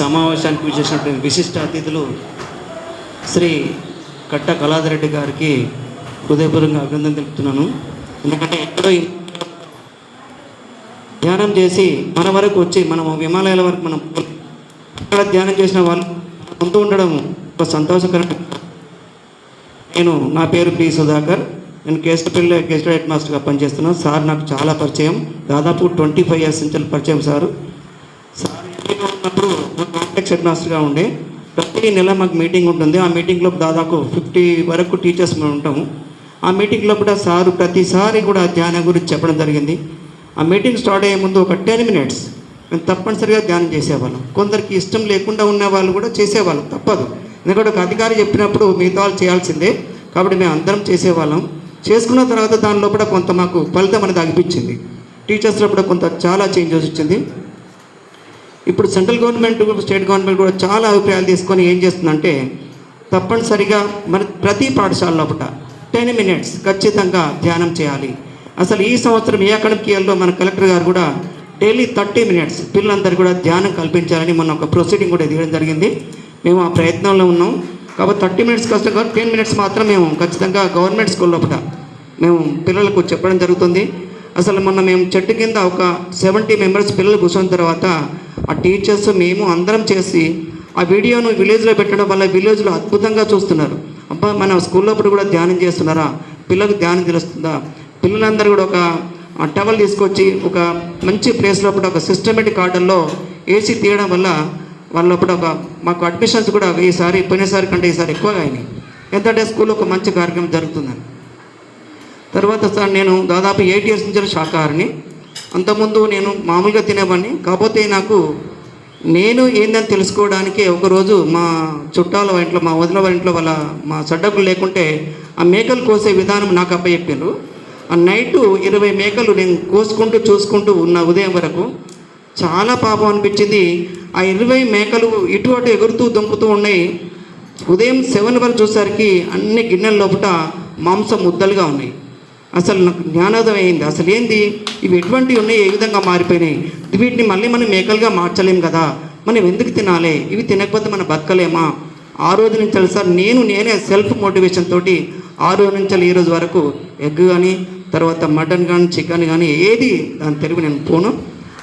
సమావేశానికి విచ్చేసినటువంటి విశిష్ట అతిథులు శ్రీ కట్ట కళాధర్ రెడ్డి గారికి హృదయపూర్వకంగా అభినందన తెలుపుతున్నాను. ఎందుకంటే ఎక్కడో ధ్యానం చేసి మన వరకు వచ్చి మనం హిమాలయాల వరకు మనం ధ్యానం చేసిన వాళ్ళు ముందు ఉండడం ఒక సంతోషకరం. నా పేరు పి సుధాకర్. నేను కేసుపల్లి గెస్ట్ హెడ్ మాస్టర్గా పనిచేస్తున్నాను. సార్ నాకు చాలా పరిచయం, దాదాపు 25 years నుంచి పరిచయం. సార్ ఉన్నప్పుడు కాంప్లెక్స్ హెడ్ మాస్టర్గా ఉండే. ప్రతి నెల మాకు మీటింగ్ ఉంటుంది. ఆ మీటింగ్లో దాదాపు 50 వరకు టీచర్స్ మేము ఉంటాము. ఆ మీటింగ్లో కూడా సారు ప్రతిసారి కూడా ధ్యానం గురించి చెప్పడం జరిగింది. ఆ మీటింగ్ స్టార్ట్ అయ్యే ముందు ఒక 10 minutes మేము తప్పనిసరిగా ధ్యానం చేసేవాళ్ళం. కొందరికి ఇష్టం లేకుండా ఉన్న వాళ్ళు కూడా చేసేవాళ్ళం, తప్పదు. ఎందుకంటే ఒక అధికారి చెప్పినప్పుడు మిగతా వాళ్ళు చేయాల్సిందే, కాబట్టి మేము అందరం చేసేవాళ్ళం. చేసుకున్న తర్వాత దాని లోపల కొంత మాకు ఫలితం అనేది అనిపించింది. టీచర్స్లో కూడా కొంత చాలా చేంజెస్ వచ్చింది. ఇప్పుడు సెంట్రల్ గవర్నమెంట్, స్టేట్ గవర్నమెంట్ కూడా చాలా అభిప్రాయాలు తీసుకొని ఏం చేస్తుందంటే తప్పనిసరిగా మన ప్రతి పాఠశాల లోపల 10 minutes ఖచ్చితంగా ధ్యానం చేయాలి. అసలు ఈ సంవత్సరం ఏ అకాడమిక్ ఇయర్లో మన కలెక్టర్ గారు కూడా డైలీ 30 minutes పిల్లలందరూ కూడా ధ్యానం కల్పించాలని మొన్న ఒక ప్రొసీడింగ్ కూడా తీయడం జరిగింది. మేము ఆ ప్రయత్నంలో ఉన్నాం. కాబట్టి 30 minutes కష్టంగా 10 minutes మాత్రం మేము ఖచ్చితంగా గవర్నమెంట్ స్కూల్ లోపల మేము పిల్లలకు చెప్పడం జరుగుతుంది. అసలు మొన్న మేము చెట్టు కింద ఒక 70 members పిల్లలు కూర్చున్న తర్వాత ఆ టీచర్స్ మేము అందరం చేసి ఆ వీడియోను విలేజ్లో పెట్టడం వల్ల విలేజ్లో అద్భుతంగా చూస్తున్నారు. అబ్బా మన స్కూల్లో కూడా ధ్యానం చేస్తున్నారా, పిల్లలకు ధ్యానం తెలుస్తుందా. పిల్లలందరూ కూడా ఒక టవల్ తీసుకొచ్చి ఒక మంచి ప్లేస్ లోపల ఒక సిస్టమేటిక్ ఆర్డర్లో ఏసీ తీయడం వల్ల వాళ్ళ లోపల ఒక మాకు అడ్మిషన్స్ కూడా ఈసారి పోయినసారి కంటే ఈసారి ఎక్కువగా అయినాయి. ఎందుకంటే స్కూల్లో ఒక మంచి కార్యక్రమం జరుగుతుందని. తర్వాత సార్ నేను దాదాపు 8 years నుంచి శాకాహారిని. అంతకుముందు నేను మామూలుగా తినేవాడిని. కాకపోతే నాకు నేను ఏందని తెలుసుకోవడానికి ఒకరోజు మా చుట్టాల ఇంట్లో, మా వదిన వారి ఇంట్లో మా సడ్డకులు లేకుంటే ఆ మేకలు కోసే విధానం నాకు అప్పచెప్పారు. ఆ నైటు 20 మేకలు నేను కోసుకుంటూ చూసుకుంటూ ఉన్న ఉదయం వరకు చాలా పాపం అనిపించింది. ఆ 20 మేకలు ఇటు అటు ఎగురుతూ దుంకుతూ ఉన్నాయి. ఉదయం 7 వరకు చూసేసరికి అన్ని గిన్నెల లోపల మాంసం ముద్దలుగా ఉన్నాయి. అసలు నాకు జ్ఞానోదయం అయింది. అసలు ఏంది ఇవి ఎటువంటివి ఉన్నాయి, ఏ విధంగా మారిపోయినాయి, వీటిని మళ్ళీ మనం మేకలుగా మార్చలేం కదా, మనం ఎందుకు తినాలి, ఇవి తినకపోతే మనం బతకలేమా. ఆ రోజు నుంచి సార్ నేనే సెల్ఫ్ మోటివేషన్ తోటి ఆ రోజు నుంచి ఈ రోజు వరకు ఎగ్ కానీ, తర్వాత మటన్ కానీ, చికెన్ కానీ ఏది దాని తెలుగు నేను పోను.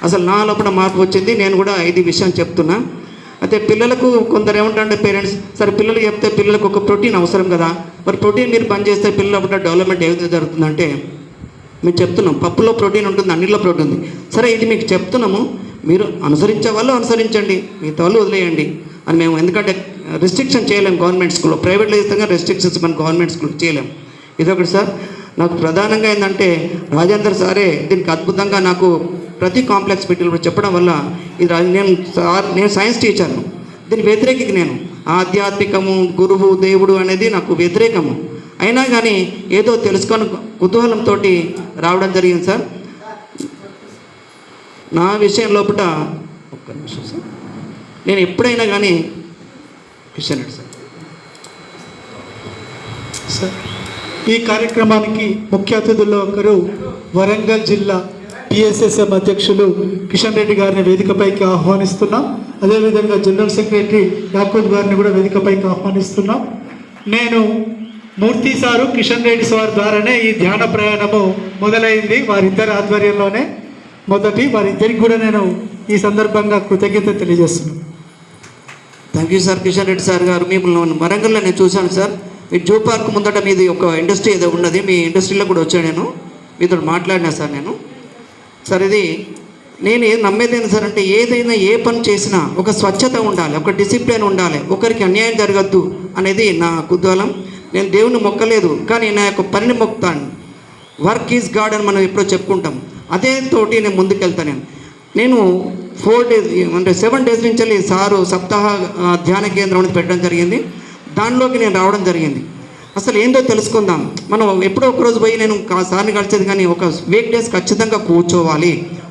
అసలు నా లోపల మార్పు వచ్చింది. నేను కూడా ఇది విషయం చెప్తున్నా. అయితే పిల్లలకు కొందరు ఏమంటారంటే పేరెంట్స్, సరే పిల్లలు చెప్తే పిల్లలకు ఒక ప్రోటీన్ అవసరం కదా, మరి ప్రోటీన్ మీరు పని చేస్తే పిల్లల లోపల డెవలప్మెంట్ ఏ విధంగా జరుగుతుందంటే మేము చెప్తున్నాం పప్పులో ప్రోటీన్ ఉంటుంది, అన్నిలో ప్రోటీన్ ఉంది. సరే ఇది మీకు చెప్తున్నాము, మీరు అనుసరించే వాళ్ళు అనుసరించండి, మిగతా వాళ్ళు వదిలేయండి అని మేము. ఎందుకంటే రెస్ట్రిక్షన్ చేయలేము గవర్నమెంట్ స్కూల్లో, ప్రైవేట్లో ఇస్తాగా రెస్ట్రిక్షన్స్ మనం గవర్నమెంట్ స్కూల్లో చేయలేము. ఇదొకటి సార్. నాకు ప్రధానంగా ఏంటంటే రాజేందర్ సారే దీనికి అద్భుతంగా నాకు ప్రతి కాంప్లెక్స్ పెట్టినప్పుడు చెప్పడం వల్ల ఇది నేను సైన్స్ టీచర్ను, దీని వ్యతిరేకి నేను. ఆధ్యాత్మికము, గురువు, దేవుడు అనేది నాకు వ్యతిరేకము. అయినా కానీ ఏదో తెలుసుకొని కుతూహలంతో రావడం జరిగింది సార్. నా విషయం లోపల ఒక్క నిమిషం సార్, నేను ఎప్పుడైనా కానీ కిషన్ రెడ్డి సార్ ఈ కార్యక్రమానికి ముఖ్య అతిథుల్లో ఒకరు వరంగల్ జిల్లా పిఎస్ఎస్ఎం అధ్యక్షులు కిషన్ రెడ్డి గారిని వేదికపైకి ఆహ్వానిస్తున్నాం. అదేవిధంగా జనరల్ సెక్రటరీ యాకూబ్ గారిని కూడా వేదికపైకి ఆహ్వానిస్తున్నాం. నేను మూర్తి సారు, కిషన్ రెడ్డి సార్ ద్వారానే ఈ ధ్యాన ప్రయాణము మొదలైంది. వారిద్దరి ఆధ్వర్యంలోనే వారిద్దరికి కూడా నేను ఈ సందర్భంగా కృతజ్ఞత తెలియజేస్తున్నాను. Thank you sir. Kishan Reddy sir గారు మిమ్మల్ని వరంగల్లో నేను చూశాను సార్. మీ జూ పార్క్ ముందట మీది ఒక ఇండస్ట్రీ ఏదో ఉన్నది, మీ ఇండస్ట్రీలో కూడా వచ్చాను, నేను మీతో మాట్లాడినా సార్. నేను సార్ ఇది నేను నమ్మేది ఏంటి సార్ అంటే ఏదైనా ఏ పని చేసినా ఒక స్వచ్ఛత ఉండాలి, ఒక డిసిప్లిన్ ఉండాలి, ఒకరికి అన్యాయం జరగద్దు అనేది నా కుతూహలం. నేను దేవుని మొక్కలేదు, కానీ నా యొక్క పనిని మొక్కుతాను. వర్క్ ఈజ్ గాడ్ అని మనం ఎప్పుడో చెప్పుకుంటాం. అదే తోటి నేను ముందుకెళ్తాను. నేను 4 days అంటే 7 days నుంచి వెళ్ళి సారు సప్తాహ ధ్యాన కేంద్రం అనేది పెట్టడం జరిగింది. దానిలోకి నేను రావడం జరిగింది. అసలు ఏందో తెలుసుకుందాం. మనం ఎప్పుడో ఒకరోజు పోయి నేను సార్ని కలిసేది, కానీ ఒక వీక్ డేస్ ఖచ్చితంగా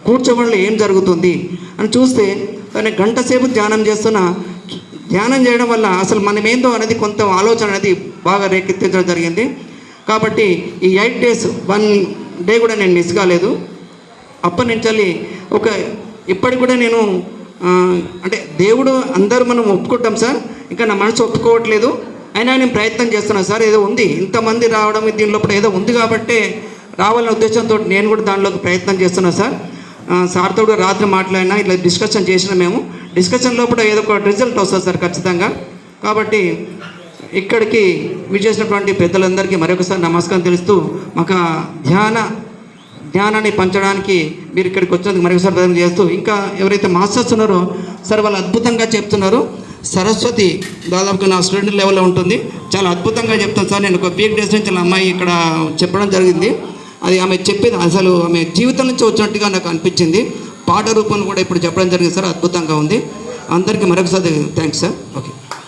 కూర్చోవడంలో ఏం జరుగుతుంది అని చూస్తే దాన్ని గంట సేపు ధ్యానం చేస్తున్నా. ధ్యానం చేయడం వల్ల అసలు మనం ఏందో అనేది కొంత ఆలోచన అనేది బాగా రేకెత్తించడం జరిగింది. కాబట్టి ఈ 8 days 1 day కూడా నేను మిస్ కాలేదు. అప్పటి నుంచి ఇప్పటికి కూడా నేను అంటే దేవుడు అందరూ మనం ఒప్పుకుంటాం సార్, ఇంకా నా మనసు ఒప్పుకోవట్లేదు, అయినా నేను ప్రయత్నం చేస్తున్నాను సార్. ఏదో ఉంది, ఇంతమంది రావడం దీనిలో ఏదో ఉంది కాబట్టి రావాలనే ఉద్దేశంతో నేను కూడా దానిలోకి ప్రయత్నం చేస్తున్నాను సార్. సార్తో కూడా రాత్రి మాట్లాడినా, ఇట్లా డిస్కషన్ చేసిన మేము డిస్కషన్ లోపల ఏదో ఒక రిజల్ట్ వస్తుంది సార్ ఖచ్చితంగా. కాబట్టి ఇక్కడికి విచ్చేసినటువంటి పెద్దలందరికీ మరొకసారి నమస్కారం తెలుస్తూ మాకు జ్ఞానాన్ని పంచడానికి మీరు ఇక్కడికి వచ్చినందుకు మరొకసారి ప్రయత్నం చేస్తూ, ఇంకా ఎవరైతే మాస్టర్స్ ఉన్నారో సార్ వాళ్ళు అద్భుతంగా చెప్తున్నారు. సరస్వతి దాదాపుగా నా స్టూడెంట్ లెవెల్లో ఉంటుంది, చాలా అద్భుతంగా చెప్తాను సార్. నేను ఒక వీక్ డేస్ నుంచి అమ్మాయి ఇక్కడ చెప్పడం జరిగింది, అది ఆమె చెప్పేది అసలు ఆమె జీవితం నుంచి వచ్చినట్టుగా నాకు అనిపించింది. పాట రూపంలో కూడా ఇప్పుడు చెప్పడం జరిగింది సార్, అద్భుతంగా ఉంది. అందరికీ మరొకసారి థ్యాంక్స్ సార్. ఓకే.